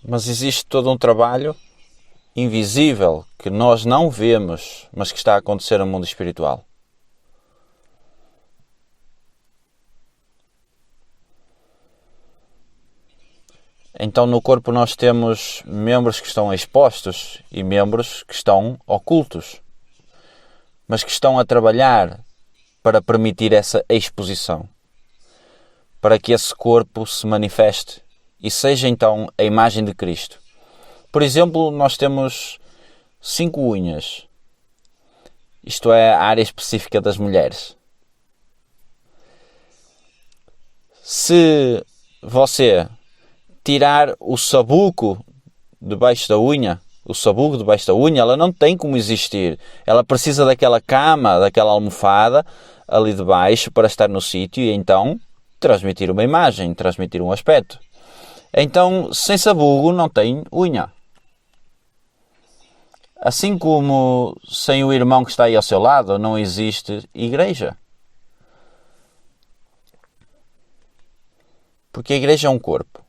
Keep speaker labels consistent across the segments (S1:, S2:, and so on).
S1: Mas existe todo um trabalho invisível que nós não vemos, mas que está a acontecer no mundo espiritual. Então no corpo nós temos membros que estão expostos e membros que estão ocultos, mas que estão a trabalhar para permitir essa exposição, para que esse corpo se manifeste e seja então a imagem de Cristo. Por exemplo, nós temos 5 unhas. Isto é a área específica das mulheres. Se você tirar o sabugo debaixo da unha, ela não tem como existir. Ela precisa daquela cama, daquela almofada ali debaixo para estar no sítio e então transmitir uma imagem, transmitir um aspecto. Então, sem sabugo não tem unha. Assim como sem o irmão que está aí ao seu lado não existe igreja. Porque a igreja é um corpo.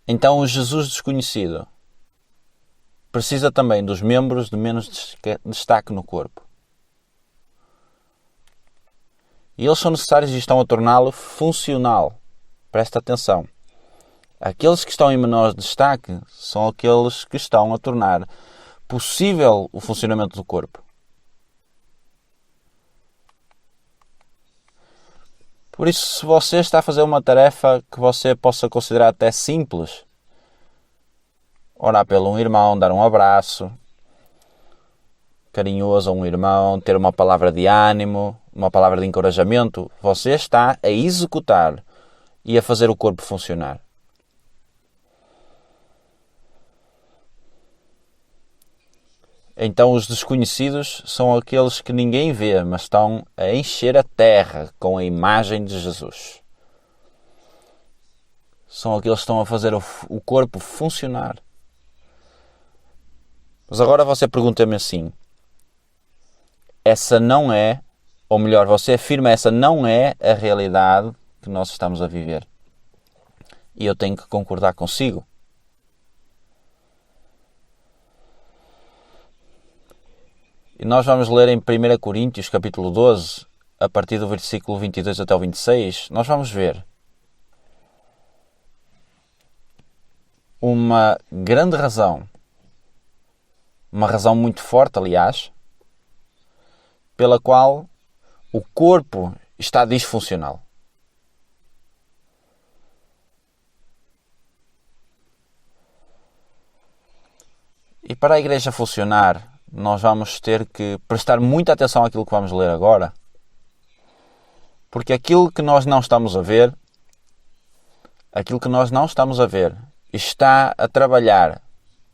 S1: Então o Jesus desconhecido precisa também dos membros de menos destaque no corpo. E eles são necessários e estão a torná-lo funcional. Presta atenção. Aqueles que estão em menor destaque são aqueles que estão a tornar possível o funcionamento do corpo. Por isso, se você está a fazer uma tarefa que você possa considerar até simples, orar pelo um irmão, dar um abraço carinhoso a um irmão, ter uma palavra de ânimo, uma palavra de encorajamento, você está a executar e a fazer o corpo funcionar. Então os desconhecidos são aqueles que ninguém vê, mas estão a encher a terra com a imagem de Jesus. São aqueles que estão a fazer o corpo funcionar. Mas agora você pergunta-me assim, essa não é, ou melhor, você afirma essa não é a realidade que nós estamos a viver. E eu tenho que concordar consigo. E nós vamos ler em 1 Coríntios, capítulo 12, a partir do versículo 22 até o 26, nós vamos ver uma grande razão, uma razão muito forte, aliás, pela qual o corpo está disfuncional. E para a igreja funcionar, nós vamos ter que prestar muita atenção àquilo que vamos ler agora, porque aquilo que nós não estamos a ver, está a trabalhar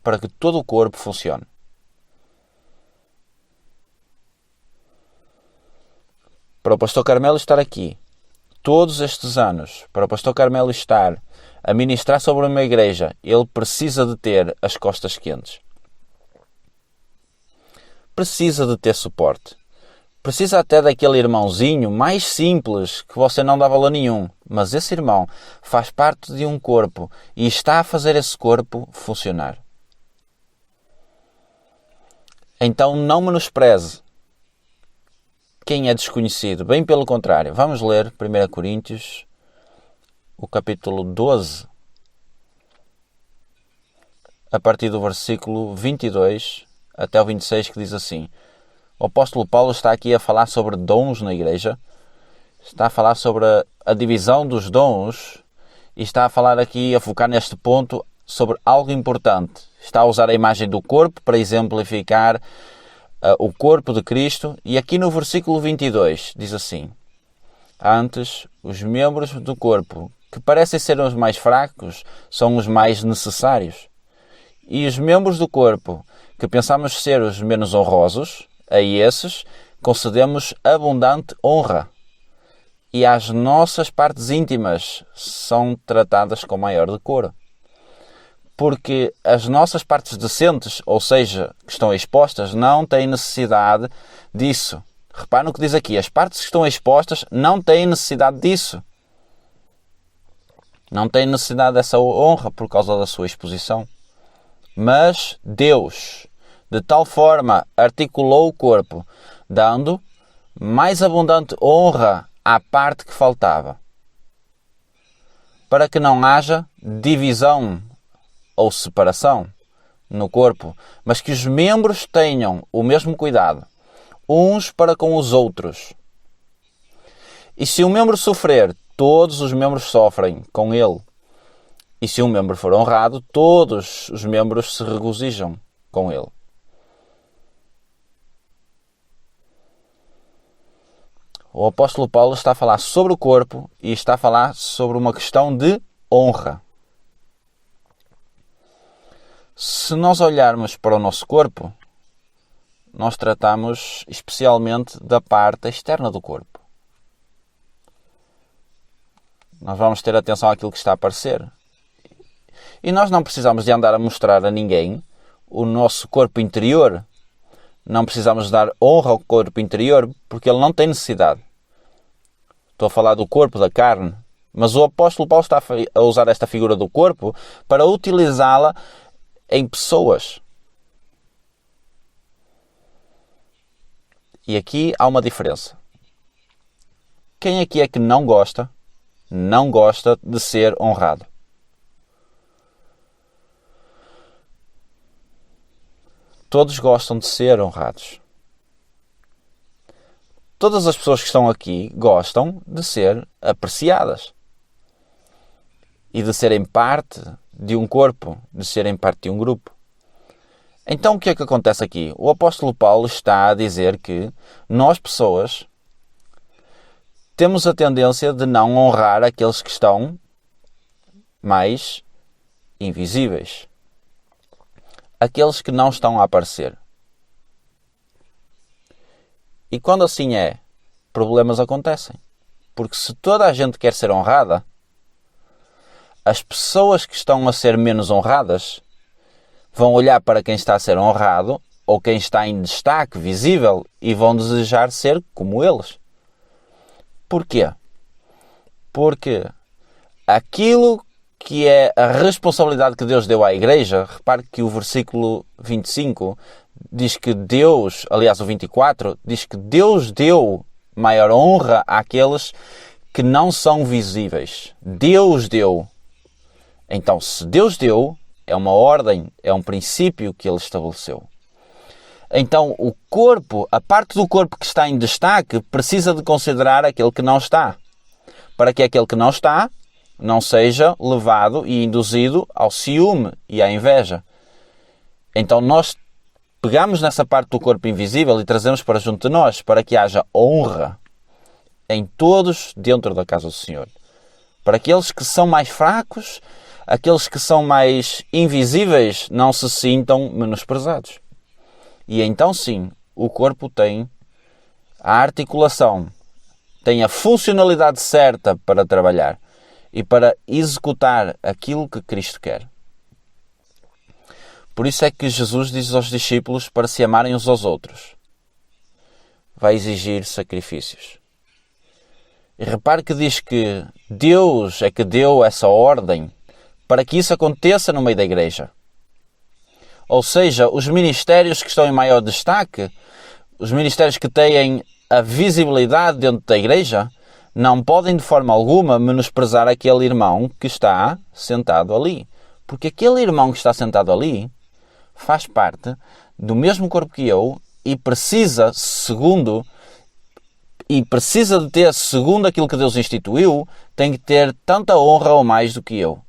S1: para que todo o corpo funcione. Para o pastor Carmelo estar aqui todos estes anos, para o pastor Carmelo estar a ministrar sobre uma igreja, ele precisa de ter as costas quentes. Precisa de ter suporte. Precisa até daquele irmãozinho mais simples que você não dá valor nenhum. Mas esse irmão faz parte de um corpo e está a fazer esse corpo funcionar. Então não menospreze quem é desconhecido. Bem pelo contrário. Vamos ler 1 Coríntios, o capítulo 12, a partir do versículo 22 até o 26, que diz assim: o apóstolo Paulo está aqui a falar sobre dons na igreja, está a falar sobre a divisão dos dons e está a falar aqui, a focar neste ponto sobre algo importante. Está a usar a imagem do corpo para exemplificar o corpo de Cristo, e aqui no versículo 22 diz assim: antes, os membros do corpo que parecem ser os mais fracos são os mais necessários, e os membros do corpo que pensamos ser os menos honrosos, a esses concedemos abundante honra, e as nossas partes íntimas são tratadas com maior decoro. Porque as nossas partes decentes, ou seja, que estão expostas, não têm necessidade disso. Repare no que diz aqui. As partes que estão expostas não têm necessidade disso. Não têm necessidade dessa honra por causa da sua exposição. Mas Deus, de tal forma, articulou o corpo, dando mais abundante honra à parte que faltava, para que não haja divisão ou separação no corpo, mas que os membros tenham o mesmo cuidado, uns para com os outros. E se um membro sofrer, todos os membros sofrem com ele. E se um membro for honrado, todos os membros se regozijam com ele. O apóstolo Paulo está a falar sobre o corpo e está a falar sobre uma questão de honra. Se nós olharmos para o nosso corpo, nós tratamos especialmente da parte externa do corpo. Nós vamos ter atenção àquilo que está a aparecer. E nós não precisamos de andar a mostrar a ninguém o nosso corpo interior. Não precisamos dar honra ao corpo interior, porque ele não tem necessidade. Estou a falar do corpo, da carne. Mas o apóstolo Paulo está a usar esta figura do corpo para utilizá-la em pessoas. E aqui há uma diferença. Quem aqui é que não gosta de ser honrado? Todos gostam de ser honrados. Todas as pessoas que estão aqui gostam de ser apreciadas. E de serem parte de um corpo, de serem parte de um grupo. Então o que é que acontece aqui? O apóstolo Paulo está a dizer que nós, pessoas, temos a tendência de não honrar aqueles que estão mais invisíveis. Aqueles que não estão a aparecer. E quando assim é, problemas acontecem. Porque se toda a gente quer ser honrada, as pessoas que estão a ser menos honradas vão olhar para quem está a ser honrado ou quem está em destaque visível e vão desejar ser como eles. Porquê? Porque aquilo que é a responsabilidade que Deus deu à igreja, repare que o versículo 25 diz que Deus, aliás o 24, diz que Deus deu maior honra àqueles que não são visíveis. Deus deu. Então, se Deus deu, é uma ordem, é um princípio que Ele estabeleceu. Então, o corpo, a parte do corpo que está em destaque, precisa de considerar aquele que não está. Para que aquele que não está não seja levado e induzido ao ciúme e à inveja. Então nós pegamos nessa parte do corpo invisível e trazemos para junto de nós, para que haja honra em todos dentro da casa do Senhor. Para aqueles que são mais fracos, aqueles que são mais invisíveis, não se sintam menosprezados. E então sim, o corpo tem a articulação, tem a funcionalidade certa para trabalhar e para executar aquilo que Cristo quer. Por isso é que Jesus diz aos discípulos para se amarem uns aos outros. Vai exigir sacrifícios. E repare que diz que Deus é que deu essa ordem para que isso aconteça no meio da igreja. Ou seja, os ministérios que estão em maior destaque, os ministérios que têm a visibilidade dentro da igreja, não podem de forma alguma menosprezar aquele irmão que está sentado ali. Porque aquele irmão que está sentado ali faz parte do mesmo corpo que eu e precisa de ter, segundo aquilo que Deus instituiu, tem que ter tanta honra ou mais do que eu.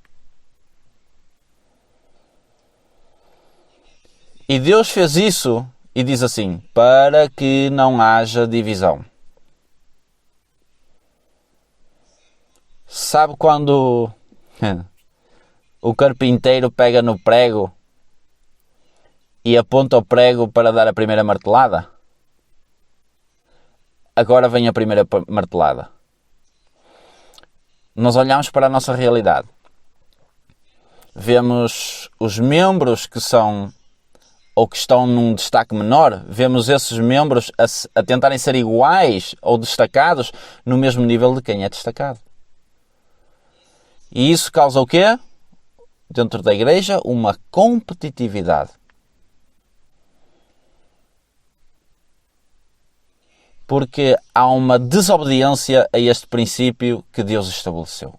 S1: E Deus fez isso e diz assim, para que não haja divisão. Sabe quando o carpinteiro pega no prego e aponta o prego para dar a primeira martelada? Agora vem a primeira martelada. Nós olhamos para a nossa realidade. Vemos os membros que são ou que estão num destaque menor, vemos esses membros a tentarem ser iguais ou destacados no mesmo nível de quem é destacado. E isso causa o quê? Dentro da igreja, uma competitividade. Porque há uma desobediência a este princípio que Deus estabeleceu.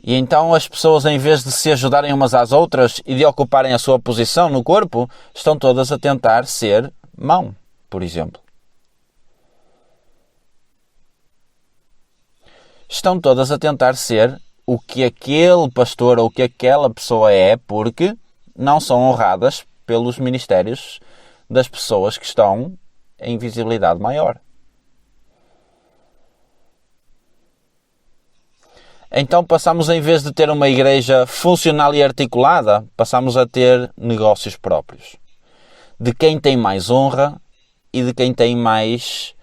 S1: E então as pessoas, em vez de se ajudarem umas às outras e de ocuparem a sua posição no corpo, estão todas a tentar ser mão, por exemplo. Estão todas a tentar ser o que aquele pastor ou o que aquela pessoa é, porque não são honradas pelos ministérios das pessoas que estão em visibilidade maior. Então passamos, em vez de ter uma igreja funcional e articulada, passamos a ter negócios próprios. De quem tem mais honra e de quem tem mais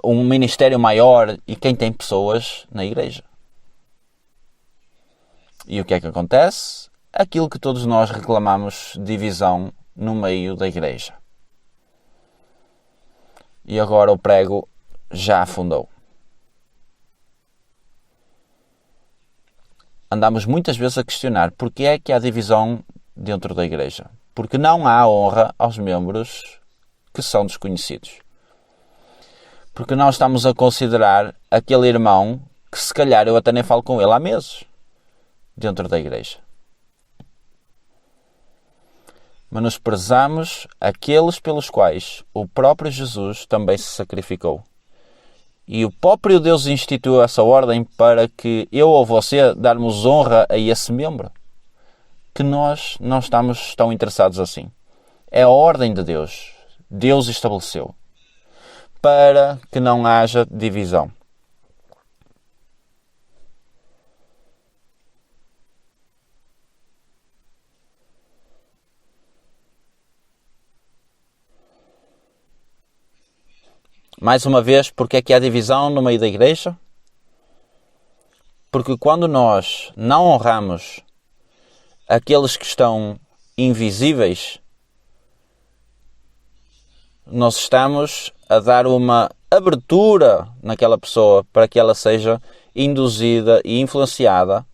S1: um ministério maior e quem tem pessoas na igreja. E o que é que acontece? Aquilo que todos nós reclamamos, divisão no meio da igreja. E agora o prego já afundou. Andamos muitas vezes a questionar porque é que há divisão dentro da igreja. Porque não há honra aos membros que são desconhecidos. Porque nós estamos a considerar aquele irmão que se calhar eu até nem falo com ele há meses dentro da igreja. Menosprezamos aqueles pelos quais o próprio Jesus também se sacrificou. E o próprio Deus instituiu essa ordem para que eu ou você darmos honra a esse membro. Que nós não estamos tão interessados assim. É a ordem de Deus. Deus estabeleceu. Para que não haja divisão. Mais uma vez, porque é que há divisão no meio da igreja? Porque quando nós não honramos aqueles que estão invisíveis, nós estamos a dar uma abertura naquela pessoa para que ela seja induzida e influenciada